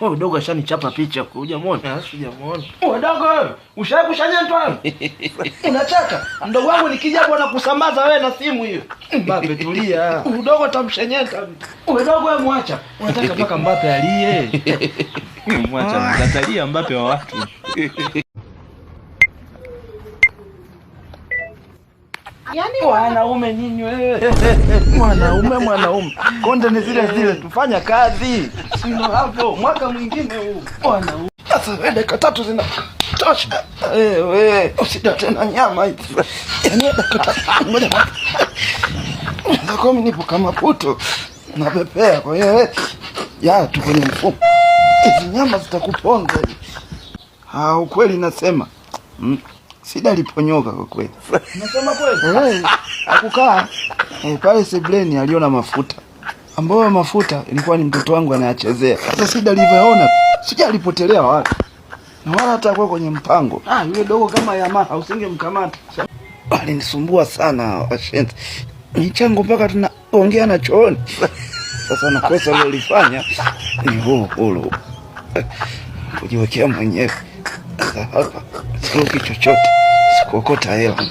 Wewe dogo ashanichapa picha hujamwona? Sijamuona. Wewe dogo, ushakushanyentwa? Unachaka. Mdogo wangu nikija hapo nakusambaza wewe na simu hiyo. Mbappe tulia. Udogo tamshenyeta. Wewe dogo wewe muacha. Unataka mpaka Mbappe alie. Muacha mkatalia Mbappe wa watu. Yaani wanaume nyinyi wewe. Mwanaume. Konde ni zile tufanya kazi. Sio hapo mwaka mwingine huu. Wanaume. Sasa dakika 3 zinatosha. Wewe usida tena nyama hizi. Yaani dakika 3 ngoja. Ndio nipo kama puto. Napepea kwa hiyo ya tu kwenye mfumo. Hizi nyama zitakuponza. Ukweli nasema. Sida liponyoka kwa kweli. Unasema kweli? Akukaa pale sebleni aliona mafuta. Ambayo mafuta ilikuwa ni mtoto wangu anayachezea. Sasa Sida alivyoona, sija alipotelea wapi. Na wala hata kwa kwenye mpango. Yule dogo kama Yamaha usingemkamata. Alinisumbua sana washenzi. Michango mpaka tunaongea na chooni. Sasa na kosa lilofanya ni holo. Kujiwekea mwenyewe. Sasa hapa sio chochote. Sikokota hela.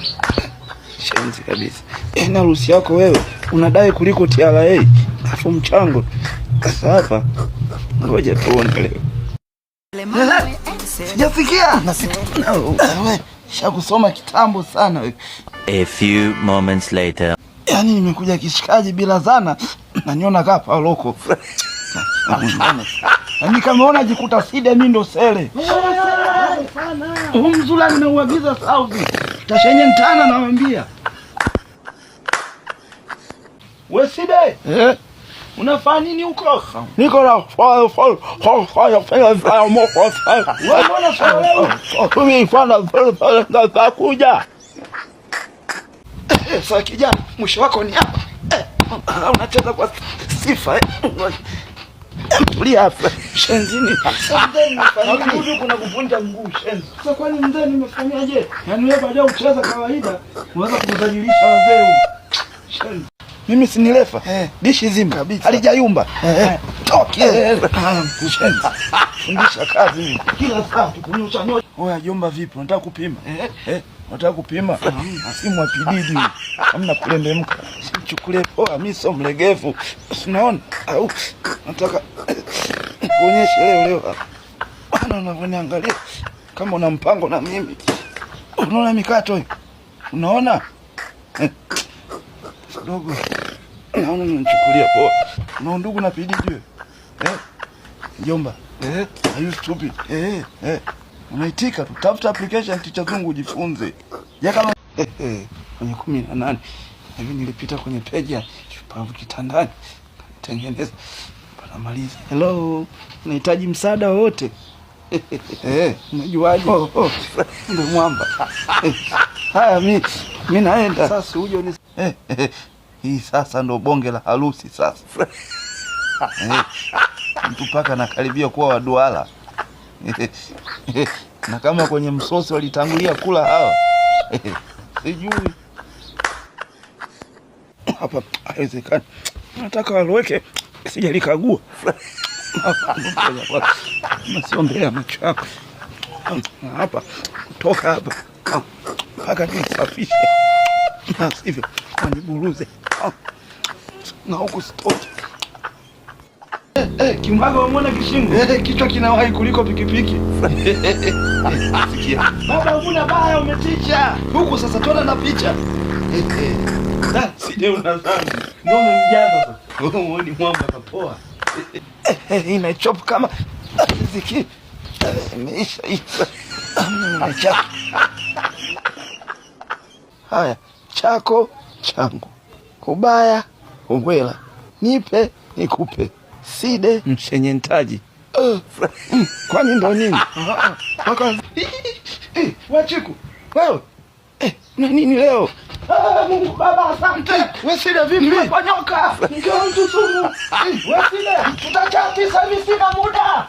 Shenzi kabisa. Na harusi yako wewe unadai kuliko TRA. Afu mchango. Sasa hapa ngoja tuone leo. Sijasikia. Wewe shakusoma kitambo sana wewe. A few moments later. Yaani nimekuja kishikaji bila zana na niona kapa loko. Yaani kama unaona jikuta Sida mimi ndo sele. Mzula nimeuagiza Saudi. Tashenye mtana nawaambia. Wewe Sida? Unafanya nini huko? Niko na kuja. Sasa kijana, mwisho wako ni hapa. Unacheza kwa sifa. Tulia hapa. Shenzini. Sasa kuna kuvunja mguu shenzi. Sasa kwani mzee nimefanyaje? Yaani wewe baada ucheza kawaida, unaweza kumdhalilisha wazee huko. Shenzi. Mimi si ni refa. Dishi zima kabisa. Alijayumba. Toki. Shenzi. Fundisha kazi mimi. Kila saa tukunyosha nyosha. Oya jomba vipi? Unataka kupima? Unataka kupima? Asimu apididi. Hamna kulembemka. Sichukulie poa, mimi sio mlegevu. Unaona? Au nataka kuonyesha leo hapa. Bwana unavoniangalia kama una mpango na mimi. Unaona mikato hiyo? Unaona? Dogo. Naona unanichukulia poa. Una ndugu na pididi wewe. Jomba. Are you stupid? Unaitika tu. Tafuta application Ticha Zungu ujifunze. Ya kama kwenye 18. Hivi nilipita kwenye page ya Shupavu Kitandani. Tengeneza. Panamaliza. Hello. Unahitaji msaada wowote? Unajuaje? Ndio mwamba. Haya mimi naenda. Sasa uje uni hii sasa ndo bonge la harusi sasa. Mtu paka nakaribia kuwa waduala. Na kama kwenye msosi walitangulia kula hawa. Sijui. Hapa haiwezekani. Nataka waloweke sijalikagua. Nasiombea macho yako. Hapa kutoka hapa mpaka nisafishe. Na sivyo waniburuze. Na huku stoki. Kimwaga umeona kishingo? Kichwa kinawahi kuliko pikipiki. Sikia. Baba una baya umeticha. Huku sasa tuona na picha. Side unadhani. Ndio umemjaza sasa. Muone mwamba kapoa. Ina chop kama ziki. Imeisha hizo. Acha. Haya, chako changu. Kubaya ubwela. Nipe nikupe. Side mshenyentaji. Kwani ndo nini? Paka wachiku. Wewe. Na nini leo? Mungu baba asante. Wewe Side vipi? Nimeponyoka. Ndio mtu sumu. Wewe Side, tutachati sasa hivi sina muda.